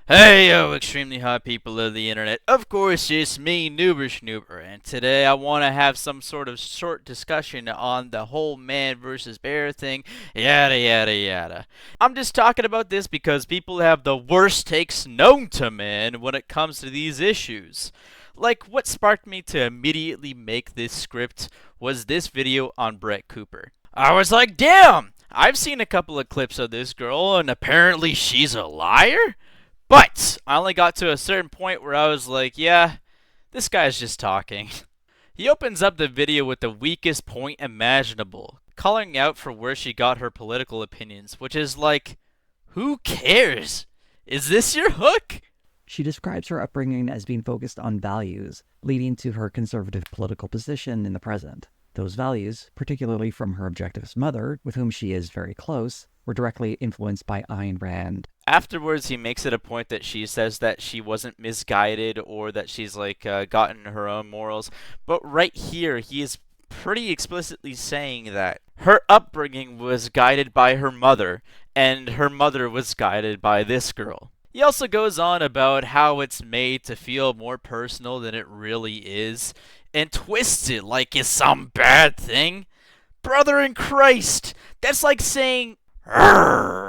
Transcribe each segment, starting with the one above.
Hey yo, extremely hot people of the internet. Of course, it's me, Noober Schnoober, and today I want to have some sort of short discussion on the whole man versus bear thing, yada yada yada. I'm just talking about this because people have the worst takes known to man when it comes to these issues. Like, what sparked me to immediately make this script was this video on Brett Cooper. I was like, damn! I've seen a couple of clips of this girl, and apparently she's a liar? But I only got to a certain point where I was like, yeah, this guy's just talking. He opens up the video with the weakest point imaginable, calling out for where she got her political opinions, which is like, who cares? Is this your hook? She describes her upbringing as being focused on values, leading to her conservative political position in the present. Those values, particularly from her objectivist mother, with whom she is very close, were directly influenced by Ayn Rand. Afterwards, he makes it a point that she says that she wasn't misguided or that she's gotten her own morals. But right here, he is pretty explicitly saying that her upbringing was guided by her mother, and her mother was guided by this girl. He also goes on about how it's made to feel more personal than it really is, and twists it like it's some bad thing. Brother in Christ, that's like saying,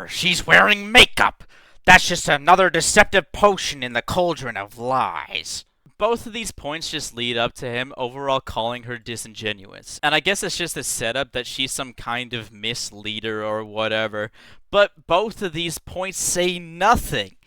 she's wearing makeup. That's just another deceptive potion in the cauldron of lies. Both of these points just lead up to him overall calling her disingenuous. And I guess it's just a setup that she's some kind of misleader or whatever. But both of these points say nothing.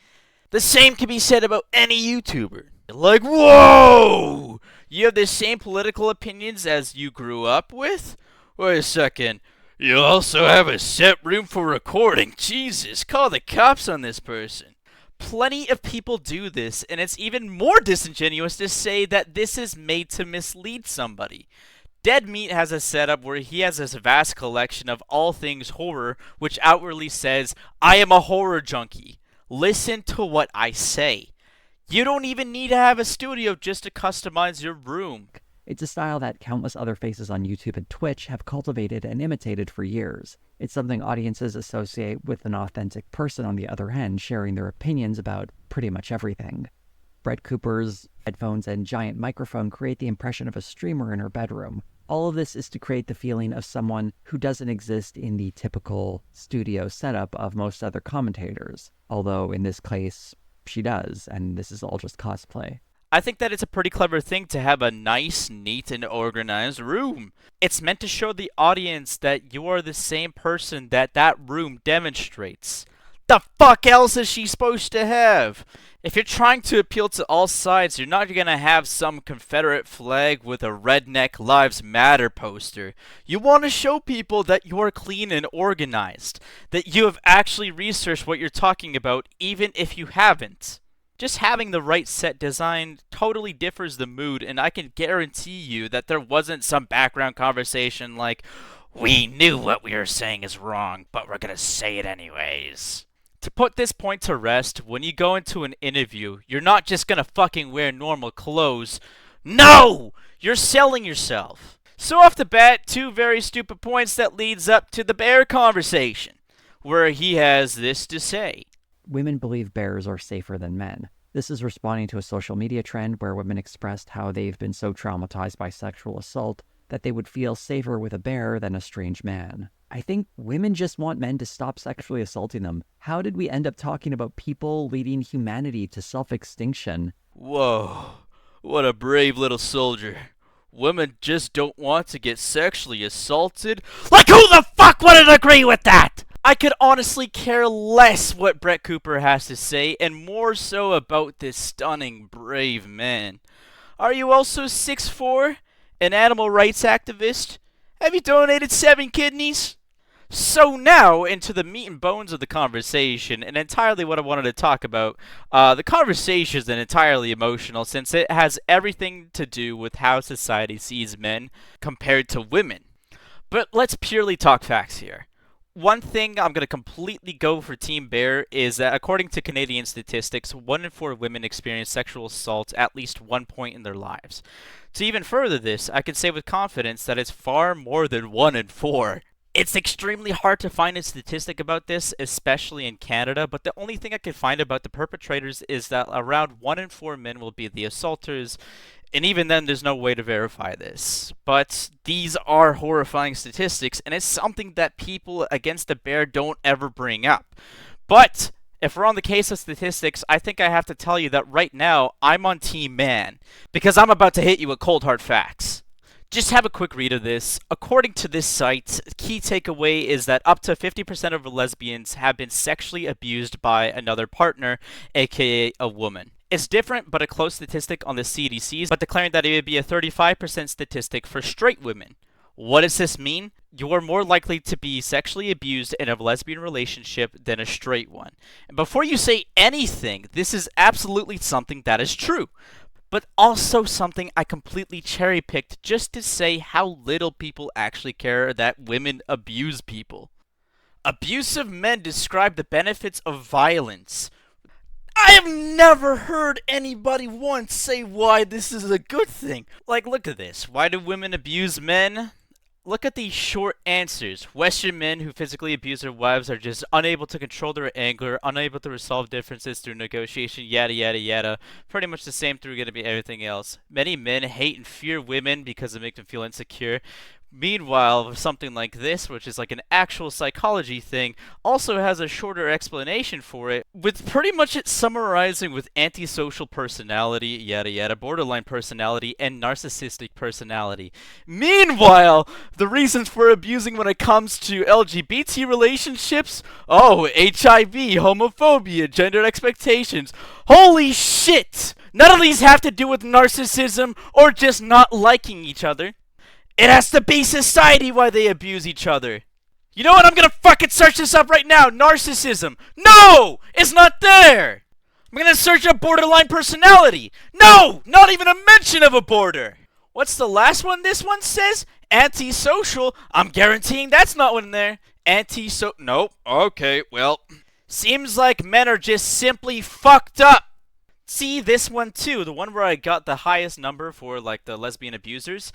The same can be said about any YouTuber. Like, whoa! You have the same political opinions as you grew up with? Wait a second. You also have a set room for recording. Jesus, call the cops on this person. Plenty of people do this, and it's even more disingenuous to say that this is made to mislead somebody. Dead Meat has a setup where he has this vast collection of all things horror, which outwardly says, I am a horror junkie. Listen to what I say. You don't even need to have a studio just to customize your room. It's a style that countless other faces on YouTube and Twitch have cultivated and imitated for years. It's something audiences associate with an authentic person on the other hand sharing their opinions about pretty much everything. Brett Cooper's headphones and giant microphone create the impression of a streamer in her bedroom. All of this is to create the feeling of someone who doesn't exist in the typical studio setup of most other commentators. Although in this case, she does, and this is all just cosplay. I think that it's a pretty clever thing to have a nice, neat, and organized room. It's meant to show the audience that you are the same person that that room demonstrates. The fuck else is she supposed to have? If you're trying to appeal to all sides, you're not gonna have some Confederate flag with a redneck Lives Matter poster. You want to show people that you are clean and organized, that you have actually researched what you're talking about, even if you haven't. Just having the right set design totally differs the mood, and I can guarantee you that there wasn't some background conversation like, we knew what we were saying is wrong, but we're gonna say it anyways. To put this point to rest, when you go into an interview, you're not just gonna fucking wear normal clothes. No! You're selling yourself. So off the bat, two very stupid points that leads up to the bear conversation, where he has this to say. Women believe bears are safer than men. This is responding to a social media trend where women expressed how they've been so traumatized by sexual assault that they would feel safer with a bear than a strange man. I think women just want men to stop sexually assaulting them. How did we end up talking about people leading humanity to self-extinction? Whoa, what a brave little soldier. Women just don't want to get sexually assaulted? Like, who the fuck wouldn't agree with that? I could honestly care less what Brett Cooper has to say, and more so about this stunning, brave man. Are you also 6'4", an animal rights activist? Have you donated 7 kidneys? So now, into the meat and bones of the conversation, and entirely what I wanted to talk about. The conversation is entirely emotional, since it has everything to do with how society sees men compared to women. But let's purely talk facts here. One thing I'm going to completely go for Team Bear is that according to Canadian statistics, 1 in 4 women experience sexual assault at least one point in their lives. To even further this, I can say with confidence that it's far more than 1 in 4. It's extremely hard to find a statistic about this, especially in Canada, but the only thing I could find about the perpetrators is that around 1 in 4 men will be the assaulters, and even then, there's no way to verify this. But these are horrifying statistics, and it's something that people against the bear don't ever bring up. But if we're on the case of statistics, I think I have to tell you that right now, I'm on Team Man, because I'm about to hit you with cold hard facts. Just have a quick read of this. According to this site, key takeaway is that up to 50% of lesbians have been sexually abused by another partner, aka a woman. It's different, but a close statistic on the CDC's, but declaring that it would be a 35% statistic for straight women. What does this mean? You are more likely to be sexually abused in a lesbian relationship than a straight one. And before you say anything, this is absolutely something that is true, but also something I completely cherry picked just to say how little people actually care that women abuse people. Abusive men describe the benefits of violence. I have never heard anybody once say why this is a good thing. Like, look at this. Why do women abuse men? Look at these short answers. Western men who physically abuse their wives are just unable to control their anger, unable to resolve differences through negotiation, yada yada yada. Pretty much the same through gonna be everything else. Many men hate and fear women because it makes them feel insecure. Meanwhile, something like this, which is like an actual psychology thing, also has a shorter explanation for it, with pretty much it summarizing with antisocial personality, yada yada, borderline personality, and narcissistic personality. Meanwhile, the reasons for abusing when it comes to LGBT relationships, oh, HIV, homophobia, gender expectations. Holy shit! None of these have to do with narcissism or just not liking each other. It has to be society why they abuse each other. You know what? I'm gonna fucking search this up right now. Narcissism. No! It's not there! I'm gonna search up borderline personality. No! Not even a mention of a border! What's the last one this one says? Antisocial. I'm guaranteeing that's not one there. Nope. Okay, well. Seems like men are just simply fucked up. See, this one too. The one where I got the highest number for, like, the lesbian abusers.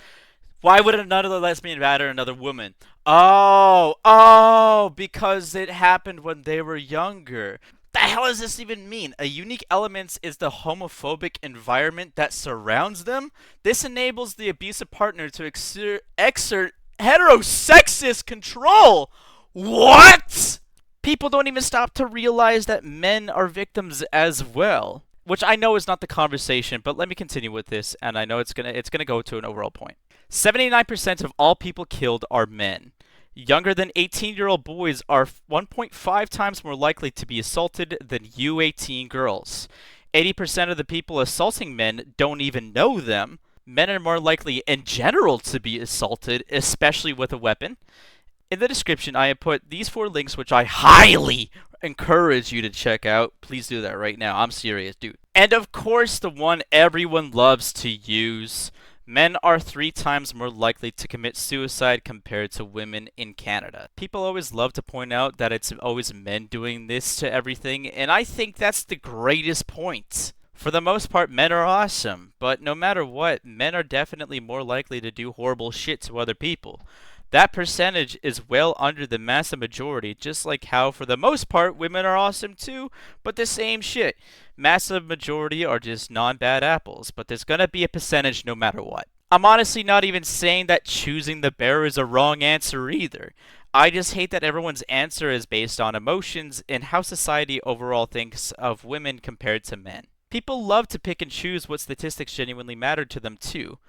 Why would another lesbian batter another woman? Oh, because it happened when they were younger. The hell does this even mean? A unique element is the homophobic environment that surrounds them. This enables the abusive partner to exert heterosexist control. What? People don't even stop to realize that men are victims as well. Which I know is not the conversation, but let me continue with this, and I know it's gonna go to an overall point. 79% of all people killed are men. Younger than 18-year-old boys are 1.5 times more likely to be assaulted than U18 girls. 80% of the people assaulting men don't even know them. Men are more likely in general to be assaulted, especially with a weapon. In the description, I have put these 4 links, which I highly encourage you to check out. Please do that right now. I'm serious, dude. And of course, the one everyone loves to use. Men are 3 times more likely to commit suicide compared to women in Canada. People always love to point out that it's always men doing this to everything, and I think that's the greatest point. For the most part, men are awesome, but no matter what, men are definitely more likely to do horrible shit to other people. That percentage is well under the massive majority, just like how, for the most part, women are awesome too, but the same shit. Massive majority are just non-bad apples, but there's gonna be a percentage no matter what. I'm honestly not even saying that choosing the bear is a wrong answer either. I just hate that everyone's answer is based on emotions and how society overall thinks of women compared to men. People love to pick and choose what statistics genuinely matter to them too.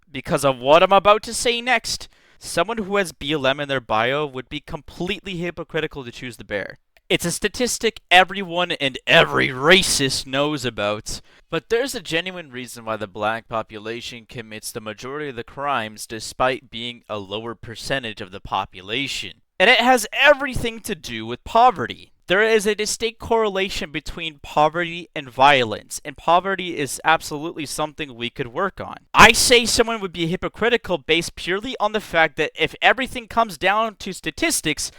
Because of what I'm about to say next. Someone who has BLM in their bio would be completely hypocritical to choose the bear. It's a statistic everyone and every racist knows about. But there's a genuine reason why the black population commits the majority of the crimes despite being a lower percentage of the population. And it has everything to do with poverty. There is a distinct correlation between poverty and violence, and poverty is absolutely something we could work on. I say someone would be hypocritical based purely on the fact that if everything comes down to statistics,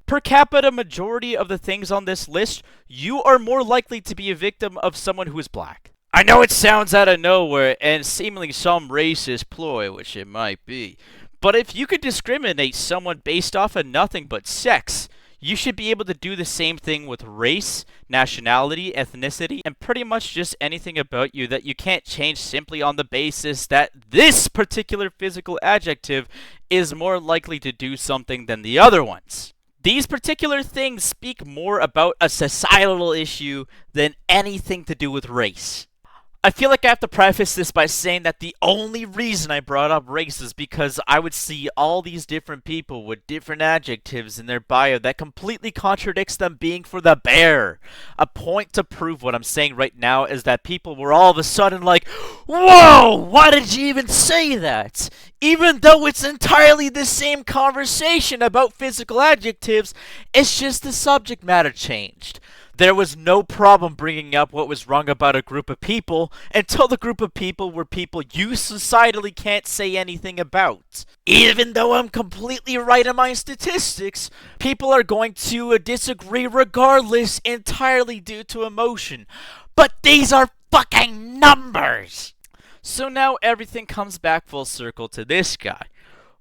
per capita majority of the things on this list, you are more likely to be a victim of someone who is black. I know it sounds out of nowhere and seemingly some racist ploy, which it might be, But if you could discriminate someone based off of nothing but sex, you should be able to do the same thing with race, nationality, ethnicity, and pretty much just anything about you that you can't change simply on the basis that this particular physical adjective is more likely to do something than the other ones. These particular things speak more about a societal issue than anything to do with race. I feel like I have to preface this by saying that the only reason I brought up race is because I would see all these different people with different adjectives in their bio that completely contradicts them being for the bear. A point to prove what I'm saying right now is that people were all of a sudden like, whoa, why did you even say that? Even though it's entirely the same conversation about physical adjectives, it's just the subject matter changed. There was no problem bringing up what was wrong about a group of people until the group of people were people you societally can't say anything about. Even though I'm completely right in my statistics, people are going to disagree regardless entirely due to emotion. But these are fucking numbers! So now everything comes back full circle to this guy.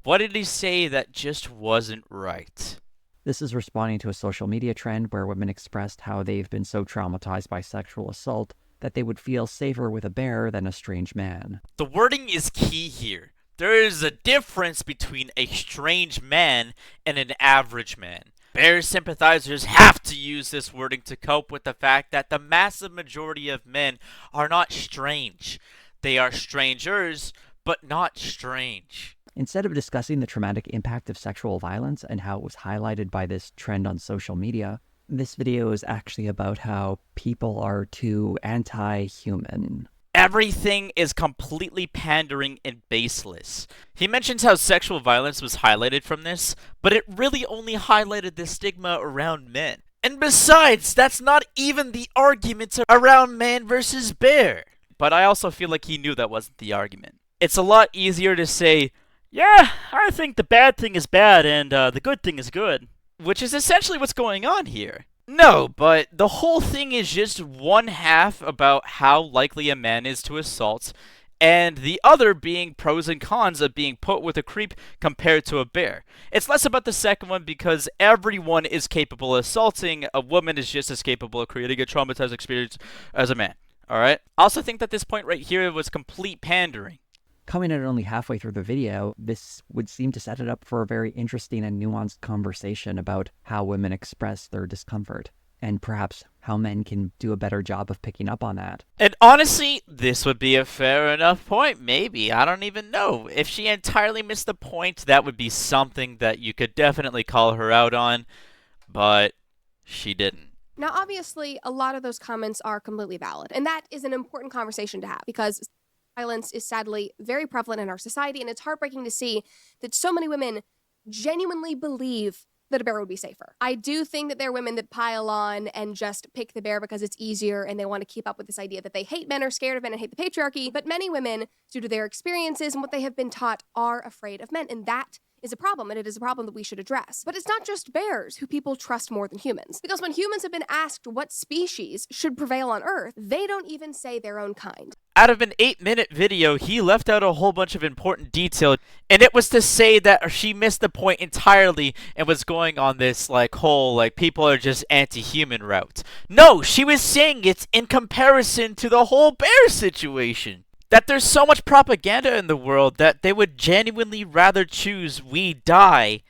What did he say that just wasn't right? This is responding to a social media trend where women expressed how they've been so traumatized by sexual assault that they would feel safer with a bear than a strange man. The wording is key here. There is a difference between a strange man and an average man. Bear sympathizers have to use this wording to cope with the fact that the massive majority of men are not strange. They are strangers, but not strange. Instead of discussing the traumatic impact of sexual violence and how it was highlighted by this trend on social media, this video is actually about how people are too anti-human. Everything is completely pandering and baseless. He mentions how sexual violence was highlighted from this, but it really only highlighted the stigma around men. And besides, that's not even the argument around man versus bear. But I also feel like he knew that wasn't the argument. It's a lot easier to say, yeah, I think the bad thing is bad and the good thing is good. Which is essentially what's going on here. No, but the whole thing is just one half about how likely a man is to assault, and the other being pros and cons of being put with a creep compared to a bear. It's less about the second one because everyone is capable of assaulting. A woman is just as capable of creating a traumatized experience as a man. Alright? I also think that this point right here was complete pandering. Coming in only halfway through the video, this would seem to set it up for a very interesting and nuanced conversation about how women express their discomfort, and perhaps how men can do a better job of picking up on that. And honestly, this would be a fair enough point, maybe. I don't even know. If she entirely missed the point, that would be something that you could definitely call her out on, but she didn't. Now, obviously, a lot of those comments are completely valid, and that is an important conversation to have because violence is sadly very prevalent in our society, and it's heartbreaking to see that so many women genuinely believe that a bear would be safer. I do think that there are women that pile on and just pick the bear because it's easier and they want to keep up with this idea that they hate men, are scared of men, and hate the patriarchy. But many women, due to their experiences and what they have been taught, are afraid of men, and that is a problem, and it is a problem that we should address. But it's not just bears who people trust more than humans. Because when humans have been asked what species should prevail on Earth, they don't even say their own kind. Out of an 8-minute video, he left out a whole bunch of important detail, and it was to say that she missed the point entirely and was going on this whole people are just anti-human route. No, she was saying it's in comparison to the whole bear situation. That there's so much propaganda in the world that they would genuinely rather choose we die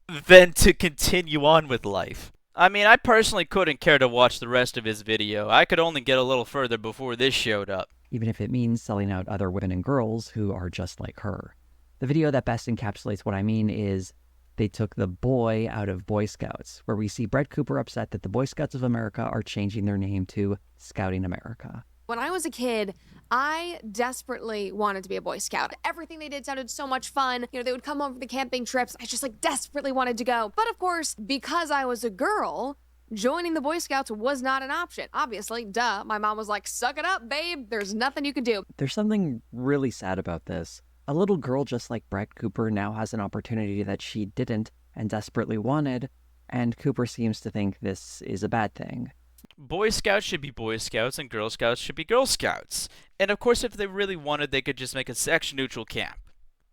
than to continue on with life. I mean, I personally couldn't care to watch the rest of his video. I could only get a little further before this showed up. Even if it means selling out other women and girls who are just like her. The video that best encapsulates what I mean is they took the boy out of Boy Scouts, where we see Brett Cooper upset that the Boy Scouts of America are changing their name to Scouting America. When I was a kid, I desperately wanted to be a Boy Scout. Everything they did sounded so much fun. You know, they would come over for the camping trips. I just desperately wanted to go. But of course, because I was a girl, joining the Boy Scouts was not an option. Obviously, duh. My mom was like, suck it up, babe. There's nothing you can do. There's something really sad about this. A little girl just like Brett Cooper now has an opportunity that she didn't and desperately wanted, and Cooper seems to think this is a bad thing. Boy Scouts should be Boy Scouts and Girl Scouts should be Girl Scouts. And of course, if they really wanted, they could just make a sex-neutral camp.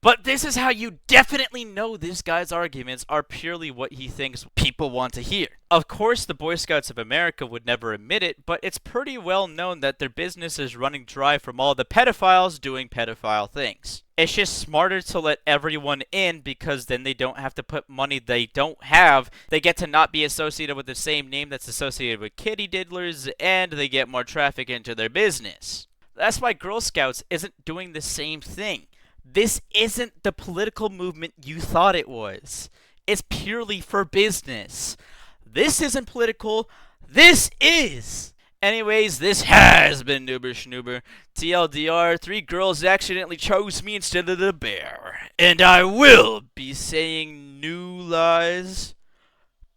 But this is how you definitely know this guy's arguments are purely what he thinks people want to hear. Of course, the Boy Scouts of America would never admit it, but it's pretty well known that their business is running dry from all the pedophiles doing pedophile things. It's just smarter to let everyone in because then they don't have to put money they don't have. They get to not be associated with the same name that's associated with kitty diddlers, and they get more traffic into their business. That's why Girl Scouts isn't doing the same thing. This isn't the political movement you thought it was. It's purely for business. This isn't political. This is. Anyways, this has been Noober Schnoober. TLDR, 3 girls accidentally chose me instead of the bear. And I will be saying new lies.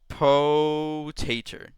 Potater.